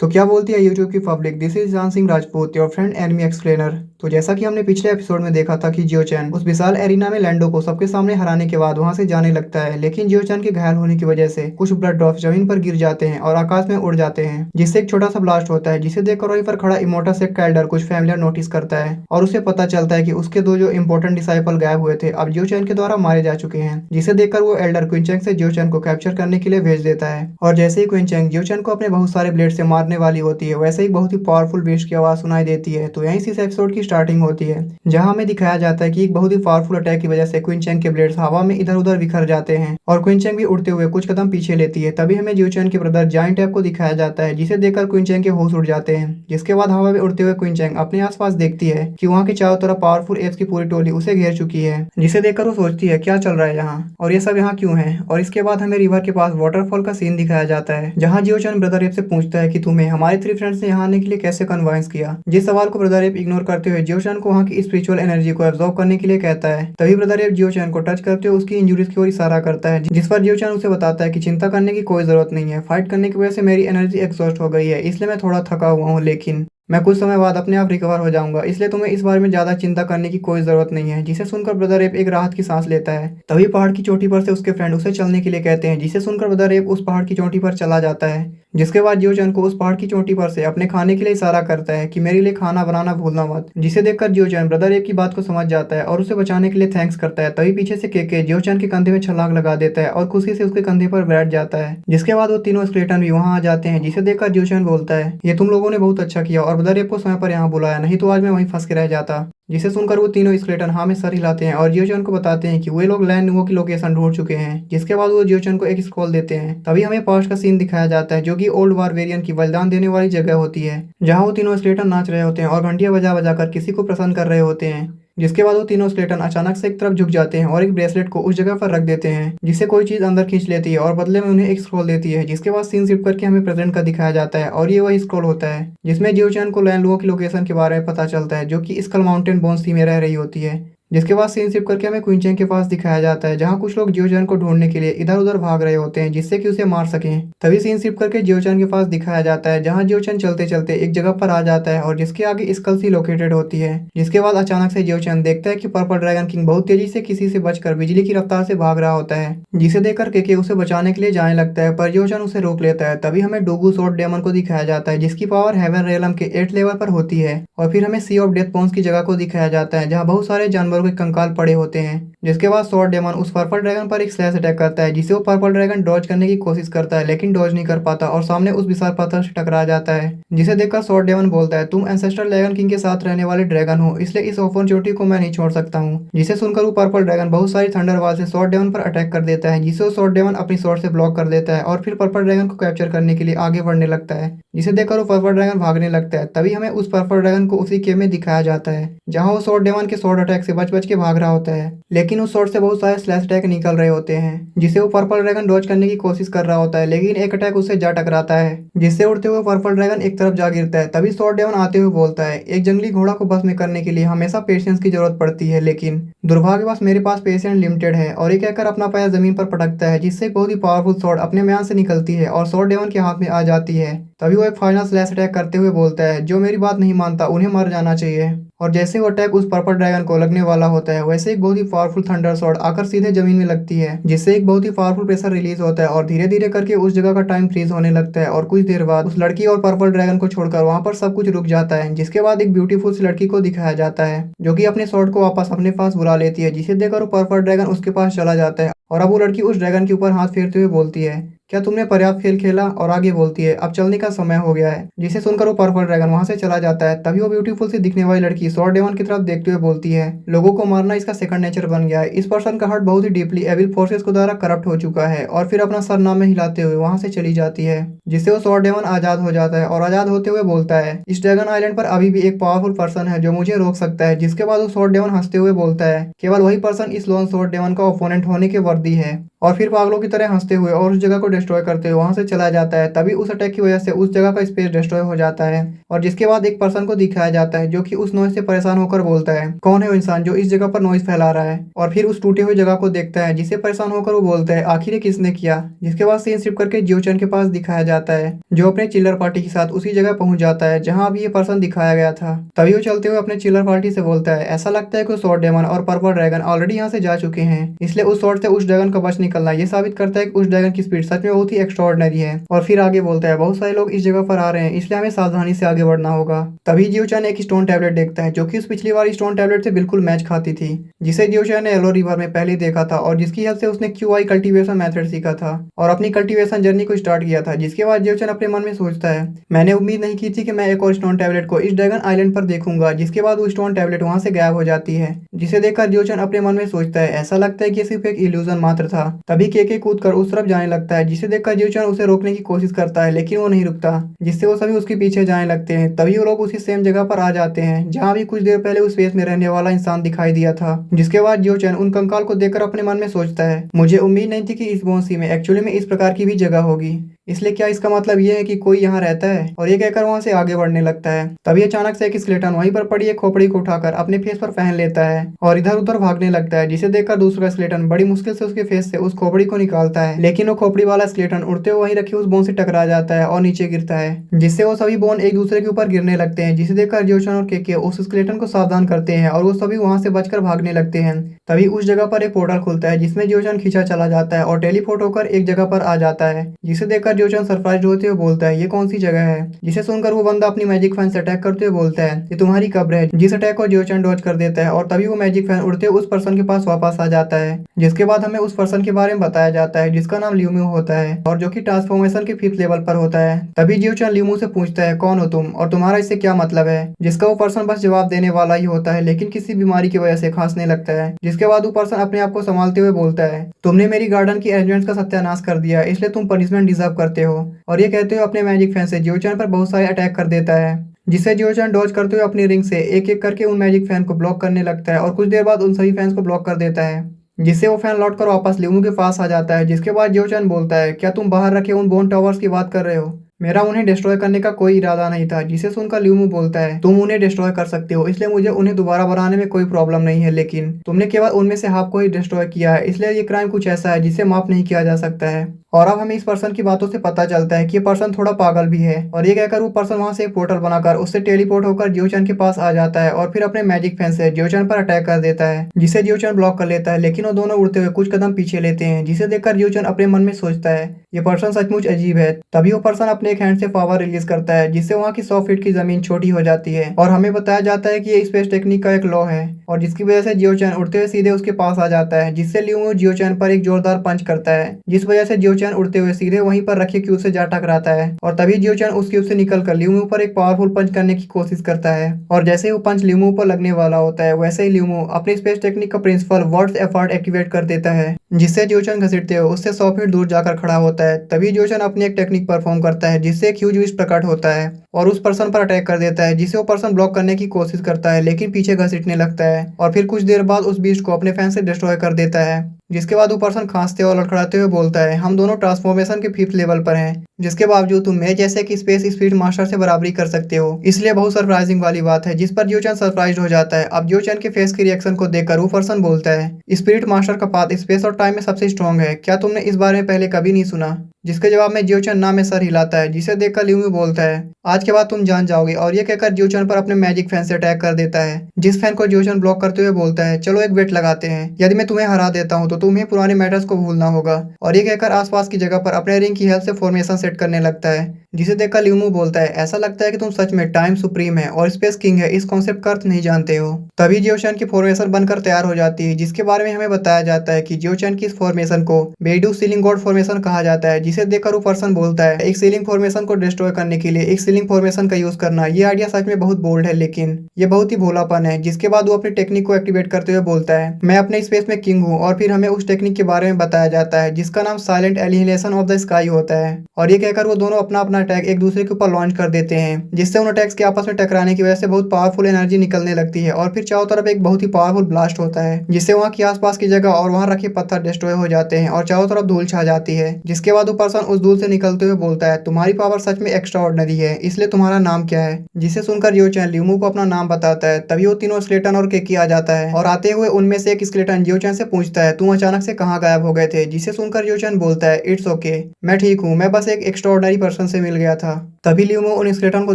तो क्या बोलती है यूट्यूब की पब्लिक? दिस इज जान Singh Rajput, your friend enemy explainer. तो जैसा कि हमने पिछले एपिसोड में देखा था कि जियो चैन उस विशाल एरिना में लैंडो को सबके सामने हराने के बाद वहां से जाने लगता है, लेकिन जियो चैन के घायल होने की वजह से कुछ ब्लड ड्रॉप्स जमीन पर गिर जाते हैं और आकाश में उड़ जाते हैं, जिससे एक छोटा सा ब्लास्ट होता है, जिसे देखकर वहीं पर खड़ा इमोटस एक कैल्डर कुछ फैमिलियर नोटिस करता है और उसे पता चलता है कि उसके दो जो इंपॉर्टेंट डिसाइपल गायब हुए थे अब जियो चैन के द्वारा मारे जा चुके हैं, जिसे देखकर वो एल्डर क्विंचेंग से जियो चैन को कैप्चर करने के लिए भेज देता है। और जैसे ही क्विंचेंग जियो चैन को अपने बहुत सारे ब्लेड से मारने वाली होती है, वैसे ही बहुत ही पावरफुल बीस्ट की आवाज सुनाई देती है। तो यहीं से इस एपिसोड की स्टार्टिंग होती है, जहां हमें दिखाया जाता है कि एक बहुत ही पावरफुल अटैक की वजह से क्विंचेंग के ब्लेड्स हवा में इधर उधर बिखर जाते हैं और क्विंचेंग भी उड़ते हुए कुछ कदम पीछे लेती है। तभी हमें जियो चैन के ब्रदर जायंट टैप को दिखाया जाता है, जिसे देखकर क्विंचेंग के होश उड़ जाते हैं। जिसके बाद हवा में उड़ते हुए क्विंचेंग अपने आसपास देखती है कि वहां के चारों तरफ पावरफुल एप्स की पूरी टोली उसे घेर चुकी है, जिसे देखकर वो सोचती है क्या चल रहा है यहाँ और ये सब यहाँ क्यों है। और इसके बाद हमें रिवर के पास वाटरफॉल का सीन दिखाया जाता है, जहाँ जियो चैन ब्रदर एप से पूछता है कि तुम्हें हमारे थ्री फ्रेंड्स ने यहाँ आने के लिए कैसे कन्वाइंस किया। जिस सवाल को ब्रदर एप इग्नोर करते हुए जियो चैन को वहाँ की स्पिरिचुअल एनर्जी को एब्जॉर्ब करने के लिए कहता है। तभी ब्रदर एप जियो चैन को टच करते हुए उसकी इंजुरीज की ओर इशारा करता है, जिस पर जियो चैन उसे बताता है कि चिंता करने की कोई जरूरत नहीं है, फाइट करने की वजह से मेरी एनर्जी एग्जॉस्ट हो गई है, इसलिए मैं थोड़ा थका हुआ हूँ, लेकिन मैं कुछ समय बाद अपने आप रिकवर हो जाऊंगा, इसलिए तुम्हें इस बारे में ज्यादा चिंता करने की कोई जरूरत नहीं है। जिसे सुनकर ब्रदर एप एक राहत की सांस लेता है। तभी पहाड़ की चोटी पर से उसके फ्रेंड उसे चलने के लिए कहते हैं, जिसे सुनकर ब्रदर एप उस पहाड़ की चोटी पर चला जाता है। जिसके बाद जियो चैन को उस पहाड़ की चोटी पर से अपने खाने के लिए इशारा करता है कि मेरे लिए खाना बनाना भूलना मत। जिसे देखकर जियो चैन ब्रदर एप की बात को समझ जाता है और उसे बचाने के लिए थैंक्स करता है। तभी पीछे से केके जियो चैन के कंधे में छलांग लगा देता है और खुशी से उसके कंधे पर बैठ जाता है। जिसके बाद वो तीनों स्केलेटन भी वहां आ जाते हैं, जिसे देखकर जियो चैन बोलता है ये तुम लोगों ने बहुत अच्छा किया और ब्रदर एप को समय पर यहाँ बुलाया, नहीं तो आज मैं वहीं फंस के रह जाता। जिसे सुनकर वो तीनों स्केलेटन हाँ में सर हिलाते हैं और जियोचन को बताते हैं कि वे लोग लैंड नुओ की लोकेशन ढूंढ चुके हैं। जिसके बाद वो जियोचन को एक स्क्रॉल देते हैं। तभी हमें पास्ट का सीन दिखाया जाता है, जो कि ओल्ड बारबेरियन की बलिदान देने वाली जगह होती है, जहाँ वो तीनों स्केलेटन नाच रहे होते हैं और घंटियां बजा बजा कर किसी को प्रसन्न कर रहे होते हैं। जिसके बाद वो तीनों स्केलेटन अचानक से एक तरफ झुक जाते हैं और एक ब्रेसलेट को उस जगह पर रख देते हैं, जिससे कोई चीज अंदर खींच लेती है और बदले में उन्हें एक स्क्रॉल देती है। जिसके बाद सीन शिफ्ट करके हमें प्रेजेंट का दिखाया जाता है और ये वही स्क्रॉल होता है जिसमें जियोचैन को लैंड लुओ की लोकेशन के बारे में पता चलता है, जो कि स्कल माउंटेन बोन्सी में रह रही होती है। जिसके बाद सीन शिफ्ट करके हमें क्विंचेन के पास दिखाया जाता है, जहाँ कुछ लोग जियोचैन को ढूंढने के लिए इधर उधर भाग रहे होते हैं, जिससे कि उसे मार सकें। तभी सीन शिफ्ट करके जियोचैन के पास दिखाया जाता है, जहाँ जियोचैन चलते चलते एक जगह पर आ जाता है और जिसके आगे स्कल सी लोकेटेड होती है। जिसके बाद अचानक से जियोचैन देखता है कि पर्पल ड्रैगन किंग बहुत तेजी से किसी से बचकर बिजली की रफ्तार से भाग रहा होता है, जिसे देखकर केके उसे बचाने के लिए जाने लगता है, पर जियोचैन उसे रोक लेता है। तभी हमें डोगू सोर्ड डेमन को दिखाया जाता है, जिसकी पावर हेवन रेलम के 8 लेवल पर होती है। और फिर हमें सी ऑफ डेथ पॉन्स की जगह को दिखाया जाता है, जहाँ बहुत सारे जानवरों के कंकाल पड़े होते हैं। जिसके बाद स्वॉर्ड डेमन उस पर्पल ड्रैगन पर एक स्लैश अटैक करता है, जिसे वो पर्पल ड्रैगन डॉज करने की कोशिश करता है, लेकिन डॉज नहीं कर पाता और सामने उस विशाल पत्थर से टकरा जाता है। जिसे देखकर स्वॉर्ड डेमन बोलता है तुम एंसेस्टर ड्रैगन किंग के साथ रहने वाले ड्रैगन हो, इसलिए इस अपॉर्चुनिटी को मैं नहीं छोड़ सकता हूँ। जिसे सुनकर वो पर्पल ड्रैगन बहुत सारी थंडर वाल से स्वॉर्ड डेमन पर अटैक कर देता है, जिसे वो स्वॉर्ड डेमन अपनी स्वॉर्ड से ब्लॉक कर देता है और फिर पर्पल ड्रैगन को कैप्चर करने के लिए आगे बढ़ने लगता है। जिसे देखकर वो पर्पल ड्रैगन भागने लगता है। तभी हमें उस पर्पल ड्रैगन को उसी केव में दिखाया जाता है, जहाँ वो स्वॉर्ड डेमन के स्वॉर्ड अटैक से बच बच के भाग रहा होता है, लेकिन उस स्वॉर्ड से बहुत सारे स्लैश अटैक निकल रहे होते हैं, जिसे वो पर्पल ड्रैगन डॉज करने की कोशिश कर रहा होता है, लेकिन एक अटैक उसे जा टकराता है, जिससे उड़ते हुए पर्पल ड्रैगन एक तरफ जा गिरता है। तभी स्वॉर्ड डेमन आते हुए बोलता है एक जंगली घोड़ा को बस में करने के लिए हमेशा पेशेंस की जरूरत पड़ती है, लेकिन दुर्भाग्यवश मेरे पास पेशेंस लिमिटेड है। और ये कहकर अपना पैर जमीन पर पटकता है, जिससे एक बहुत ही पावरफुल स्वॉर्ड अपने म्यान से निकलती है और स्वॉर्ड डेमन के हाथ में आ जाती है। तभी वो एक फाइनल स्लैश अटैक करते हुए बोलता है जो मेरी बात नहीं मानता उन्हें मर जाना चाहिए। और जैसे वो अटैक उस पर्पल ड्रैगन को लगने वाला होता है, वैसे एक बहुत ही पावरफुल थंडर शॉट आकर सीधे जमीन में लगती है, जिससे एक बहुत ही पावरफुल प्रेशर रिलीज होता है और धीरे धीरे करके उस जगह का टाइम फ्रीज होने लगता है। और कुछ देर बाद उस लड़की और पर्पल ड्रैगन को छोड़कर वहां पर सब कुछ रुक जाता है। जिसके बाद एक ब्यूटीफुल सी लड़की को दिखाया जाता है, जो कि अपने शॉट को वापस अपने पास बुला लेती है, जिसे देखकर वो पर्पल ड्रैगन उसके पास चला जाता है। और अब वो लड़की उस ड्रैगन के ऊपर हाथ फेरते हुए बोलती है क्या तुमने पर्याप्त खेल खेला, और आगे बोलती है अब चलने का समय हो गया है। जिसे सुनकर वो पर्पल ड्रैगन वहां से चला जाता है। तभी वो ब्यूटीफुल सी दिखने वाली लड़की स्वॉर्ड डेमन की तरफ देखते हुए बोलती है लोगों को मारना इसका सेकंड नेचर बन गया है, इस पर्सन का हार्ट बहुत ही डीपली एविल फोर्सेस को द्वारा करप्ट हो चुका है। और फिर अपना सर नाम में हिलाते हुए वहां से चली जाती है, जिससे वो स्वॉर्ड डेमन आजाद हो जाता है और आजाद होते हुए बोलता है इस ड्रैगन आइलैंड पर अभी भी एक पावरफुल पर्सन है जो मुझे रोक सकता है। जिसके बाद वो स्वॉर्ड डेमन हंसते हुए बोलता है केवल वही पर्सन इस लोन स्वॉर्ड डेमन का ओपोनेंट होने के वर्दी है। और फिर पागलों की तरह हंसते हुए और उस जगह को डिस्ट्रॉय करते हुए वहां से चला जाता है। तभी उस अटैक की वजह से उस जगह का स्पेस डिस्ट्रॉय हो जाता है और जिसके बाद एक पर्सन को दिखाया जाता है जो कि उस नॉइज से परेशान होकर बोलता है, कौन है वो इंसान जो इस जगह पर नॉइज फैला रहा है। और फिर उस टूटे हुए जगह को देखता है जिससे परेशान होकर वो बोलता है, आखिर ये किसने किया। जिसके बाद सीन शिफ्ट करके जियो चैन के पास दिखाया जाता है जो अपने चिल्लर पार्टी के साथ उसी जगह पहुंच जाता है जहां अभी ये पर्सन दिखाया गया था। तभी वो चलते हुए अपने चिल्लर पार्टी से बोलता है, ऐसा लगता है कि शॉर्ट डेमन और पर्पल ड्रैगन ऑलरेडी यहाँ से जा चुके हैं, इसलिए उस शॉर्ट से उस ड्रैगन का बच निकलना ये साबित करता है कि उस ड्रैगन की स्पीड सच में बहुत ही एक्स्ट्राऑर्डिनरी है। और फिर आगे बोलता है, बहुत सारे लोग इस जगह पर आ रहे हैं, इसलिए हमें सावधानी से आगे बढ़ना होगा। तभी जियो चैन एक स्टोन टैबलेट देखता है जो कि उस पिछली बार स्टोन टैबलेट से बिल्कुल मैच खाती थी, जिसे जियो चैन ने येलो रिवर में पहले देखा था और जिसकी हेल्प से उसने क्यूआई कल्टीवेशन मेथड सीखा था और अपनी कल्टीवेशन जर्नी को स्टार्ट किया था। जिसके बाद जियो चैन अपने मन में सोचता है, मैंने उम्मीद नहीं की थी कि मैं एक और स्टोन टैबलेट को इस ड्रैगन आइलैंड पर देखूंगा। जिसके बाद वो स्टोन टैबलेट वहां से गायब हो जाती है, जिसे देखकर जियो चैन अपने मन में सोचता है, ऐसा लगता है कि ये सिर्फ एक इल्यूजन मात्र था। तभी केके कूद कर उस तरफ जाने लगता है, जिसे देखकर जियो चैन उसे रोकने की कोशिश करता है लेकिन वो नहीं रुकता, जिससे वो सभी उसके पीछे जाने लगते हैं। तभी वो लोग उसी सेम जगह पर आ जाते हैं जहाँ भी कुछ देर पहले उस स्पेस में रहने वाला इंसान दिखाई दिया था। जिसके बाद जियो चैन उन कंकाल को देखकर अपने मन में सोचता है, मुझे उम्मीद नहीं थी कि इस बोनसी में एक्चुअली में इस प्रकार की भी जगह होगी, इसलिए क्या इसका मतलब ये है कि कोई यहाँ रहता है। और ये कहकर वहां से आगे बढ़ने लगता है। तभी अचानक से एक स्केलेटन वहीं पर पड़ी एक खोपड़ी को उठाकर अपने फेस पर पहन लेता है और इधर उधर भागने लगता है, जिसे देखकर दूसरा स्केलेटन बड़ी मुश्किल से उसके फेस से उस खोपड़ी को निकालता है, लेकिन वो खोपड़ी वाला स्केलेटन उड़ते हुए वहीं रखी उस बोन से टकरा जाता है और नीचे गिरता है, जिससे वो सभी बोन एक दूसरे के ऊपर गिरने लगते हैं। जिसे देखकर जियोचन और केके उस स्केलेटन को सावधान करते हैं और वो सभी वहां से बचकर भागने लगते हैं। तभी उस जगह पर एक पोर्टल खुलता है जिसमें जियोचन खींचा चला जाता है और टेलीपोर्ट होकर एक जगह पर आ जाता है, जिसे देखकर जियोचन सरप्राइज होते हुए बोलता है, ये कौन सी जगह है। जिसे सुनकर वो बंदा अपनी मैजिक फैन से अटैक करते हुए बोलता है, ये तुम्हारी कब्र है। जिस अटैक को जियोचन डॉज कर देता है और तभी वो मैजिक फैन उड़ते हुए उस पर्सन के पास वापस आ जाता है। जिसके बाद हमें उस पर्सन के बारे में बताया जाता है जिसका नाम ल्यूम्यू होता है और जो कि ट्रांसफॉर्मेशन के 5th लेवल पर होता है। तभी जियोचन ल्यूम्यू से पूछता है, कौन हो तुम और तुम्हारा इससे क्या मतलब है। जिसका वो पर्सन बस जवाब देने वाला ही होता है लेकिन किसी बीमारी की वजह से खांसने लगता है। जिसके बाद वो पर्सन अपने आप को संभालते हुए बोलता है, तुमने मेरी गार्डन की अरेंजमेंट का सत्यानाश कर दिया, इसलिए तुम पनिशमेंट डिजर्व करते हो। और ये कहते हुए अपने मैजिक फैन से जियोचन पर बहुत सारे अटैक कर देता है, जिससे जियोचन डॉज करते हुए अपनी रिंग से एक एक करके उन मैजिक फैन को ब्लॉक करने लगता है और कुछ देर बाद उन सभी फैंस को ब्लॉक कर देता है, जिससे वो फैन लौटकर वापस ल्यूमू के पास आ जाता है। जिसके बाद जियोचन बोलता है, क्या तुम बाहर रखे उन बोन टावर्स की बात कर रहे हो। मेरा उन्हें डिस्ट्रॉय करने का कोई इरादा नहीं था। जिसे सुनकर ल्यूमू बोलता है, तुम उन्हें डिस्ट्रॉय कर सकते हो, इसलिए मुझे उन्हें दोबारा बनाने में कोई प्रॉब्लम नहीं है, लेकिन तुमने केवल उनमें से हाफ को ही डिस्ट्रॉय किया है, इसलिए ये क्राइम कुछ ऐसा है जिसे माफ नहीं किया जा सकता है। और अब हमें इस पर्सन की बातों से पता चलता है कि ये पर्सन थोड़ा पागल भी है। और ये कहकर वो पर्सन वहां से एक पोर्टल बनाकर उससे टेलीपोर्ट होकर जियोचन के पास आ जाता है और फिर अपने मैजिक फैन से जियोचन पर अटैक कर देता है, जिसे जियोचन ब्लॉक कर लेता है। लेकिन वो दोनों उड़ते हुए कुछ कदम पीछे लेते हैं, जिसे देखकर जियोचन अपने मन में सोचता है, ये पर्सन सचमुच अजीब है। तभी वो पर्सन अपने एक हैंड से पावर रिलीज करता है, जिससे वहाँ की 100 फीट की जमीन छोटी हो जाती है। और हमें बताया जाता है कि ये स्पेस टेक्निक का एक लॉ है और जिसकी वजह से जियोचन उड़ते हुए सीधे उसके पास आ जाता है, जिससे ल्यूमू जियोचन पर एक जोरदार पंच करता है, जिस वजह से जियोचन उड़ते हुए सीधे वहीं पर रखे क्यूब से जा टकराता है। और तभी जियोचन उस क्यूब से निकलकर ल्यूमू पर एक पावरफुल पंच करने की कोशिश करता है और जैसे ही वो पंच ल्यूमू पर लगने वाला होता है वैसे ही ल्यूमू अपने स्पेस टेक्निक का प्रिंसिपल वर्ड्स एफर्ट एक्टिवेट कर देता है, जिससे जियोचन घसीटते हुए उससे 100 फीट दूर जाकर खड़ा होता है। तभी जियोचन अपनी एक टेक्निक परफॉर्म करता है जिससे एक ह्यूज विश प्रकट होता है और उस पर्सन पर अटैक कर देता है, जिसे वो पर्सन ब्लॉक करने की कोशिश करता है लेकिन पीछे घसीटने लगता है और फिर कुछ देर बाद उस बीस्ट को अपने फैन से डिस्ट्रॉय कर देता है। जिसके बाद वो पर्सन खांसते और लड़खड़ाते हुए बोलता है, हम दोनों ट्रांसफॉर्मेशन के 5th लेवल पर हैं, जिसके बावजूद तुम मैं जैसे कि स्पेस स्पीड मास्टर से बराबरी कर सकते हो, इसलिए बहुत सरप्राइजिंग वाली बात है। जिस पर जियोचन सरप्राइज हो जाता है। अब जियोचन के फेस के रिएक्शन को देखकर वो पर्सन बोलता है, स्पिरिट मास्टर का पाथ स्पेस और टाइम में सबसे स्ट्रॉन्ग है, क्या तुमने इस बारे में पहले कभी नहीं सुना। जिसके जवाब में जियोचन ना में सर हिलाता है, जिसे देखकर ल्यूमू बोलता है, आज के बाद तुम जान जाओगे। और ये कहकर जियोचन पर अपने मैजिक फैन से अटैक कर देता है, जिस फैन को जियोचन ब्लॉक करते हुए बोलता है, चलो एक बेट लगाते हैं, यदि मैं तुम्हें हरा देता हूँ तो तुम्हें पुराने मैटर्स को भूलना होगा। और ये कहकर आसपास की जगह पर अपने रिंग की हेल्प से फॉर्मेशन सेट करने लगता है, जिसे देखकर ल्यूमू बोलता है, ऐसा लगता है कि तुम सच में टाइम सुप्रीम है और स्पेस किंग है, इस कॉन्सेप्ट का अर्थ नहीं जानते हो। तभी जियोचन की फॉर्मेशन बनकर तैयार हो जाती है, जिसके बारे में हमें बताया जाता है कि जियोचन की इस फॉर्मेशन को बेडू सीलिंग गॉड फॉर्मेशन कहा जाता है। जिसे देखकर वो पर्सन बोलता है, एक सीलिंग फॉर्मेशन को डिस्ट्रॉय करने के लिए एक सीलिंग फॉर्मेशन का यूज करना, ये आइडिया सच में बहुत बोल्ड है, लेकिन ये बहुत ही भोलापन है। जिसके बाद वो अपनी टेक्निक को एक्टिवेट करते हुए बोलता है, मैं अपने स्पेस में किंग हूँ। और फिर हमें उस टेक्निक के बारे में बताया जाता है जिसका नाम साइलेंट एलिहिलेशन ऑफ द स्काई होता है। और ये कहकर वो दोनों अपना अपना अपना अटैक एक दूसरे के ऊपर लॉन्च कर देते हैं, जिससे उन अटैक्स के आपस में टकराने की वजह से बहुत पावरफुल एनर्जी निकलने लगती है और फिर चारों तरफ एक बहुत ही पावरफुल ब्लास्ट होता है, जिससे वहाँ की आसपास की जगह और वहाँ रखे पत्थर डिस्ट्रॉय हो जाते हैं और चारों तरफ धूल छा जाती है। जिसके बाद वो पर्सन उस धूल से निकलते हुए बोलता है, तुम्हारी पावर सच में एक्स्ट्रा ऑर्डिनरी है, इसलिए तुम्हारा नाम क्या है? जिसे सुनकर जियो चैन लियोमू को अपना नाम बताता है। तभी वो तीनों स्केलेटन और केकी आ जाता है और आते हुए उनमें से एक स्केलेटन जियो चैन से पूछता है, तुम अचानक से कहाँ गायब हो गए थे? जिसे सुनकर जियो चैन बोलता है, इट्स ओके, मैं ठीक हूँ, मैं बस एक एक्स्ट्रा ऑर्डिनरी पर्सन से मिल गया था। तभी लियोमू उन स्केलेटन को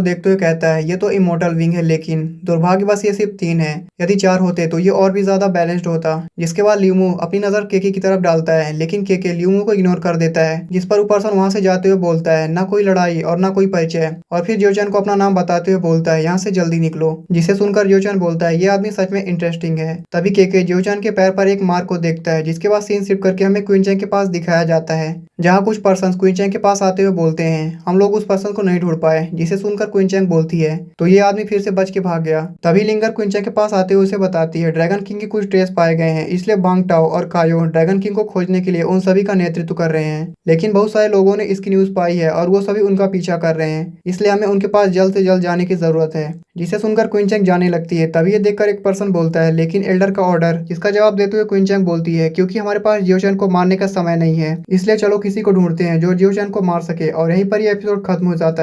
देखते हुए कहता है, ये तो इमोर्टल विंग है, लेकिन दुर्भाग्यवश ये सिर्फ 3 है, यदि 4 होते तो ये और भी ज्यादा बैलेंस्ड होता। जिसके बाद लियोमू अपनी नजर केके की तरफ डालता है, लेकिन केके लियोमू को इग्नोर कर देता है, जिस पर वो पर्सन वहां से जाते हुए बोलता है, ना कोई लड़ाई और ना कोई परिचय, और फिर जियोचैन को अपना नाम बताते हुए बोलता है, यहाँ से जल्दी निकलो। जिसे सुनकर जियोचैन बोलता है, ये आदमी सच में इंटरेस्टिंग है। तभी केके जियोचैन के पैर पर एक मार्क को देखता है, जिसके बाद सीन शिफ्ट करके हमें क्वीन चैंग के पास दिखाया जाता है, जहाँ कुछ पर्सन क्वीन चैंग के पास आते हुए बोलते हैं, हम लोग उस पर्सन को नहीं ढूंढ पाए। जिसे सुनकर क्वीन चैंग बोलती है, तो ये आदमी फिर से बच के भाग गया। तभी लिंगर क्वीन चैंग के पास आते हुए उसे बताती है, ड्रैगन किंग के कुछ ट्रेस पाए गए हैं, इसलिए बांग टाओ और कायो ड्रैगन किंग को खोजने के लिए उन सभी का नेतृत्व कर रहे हैं। लेकिन बहुत सारे लोगों ने इसकी न्यूज पाई है और वो सभी उनका पीछा कर रहे हैं, इसलिए हमें उनके पास जल्द से जल्द जाने की जरूरत है। जिसे सुनकर क्वीन चैंग जाने लगती है। तभी ये देखकर एक पर्सन बोलता है, लेकिन एल्डर का ऑर्डर? जिसका जवाब देते हुए क्वीन चैंग बोलती है, क्योंकि हमारे पास जियोचैन को मारने का समय नहीं है, इसलिए चलो किसी को ढूंढते हैं जो जियोचैन को मार सके। और यहीं पर ये एपिसोड खत्म हो जाता है।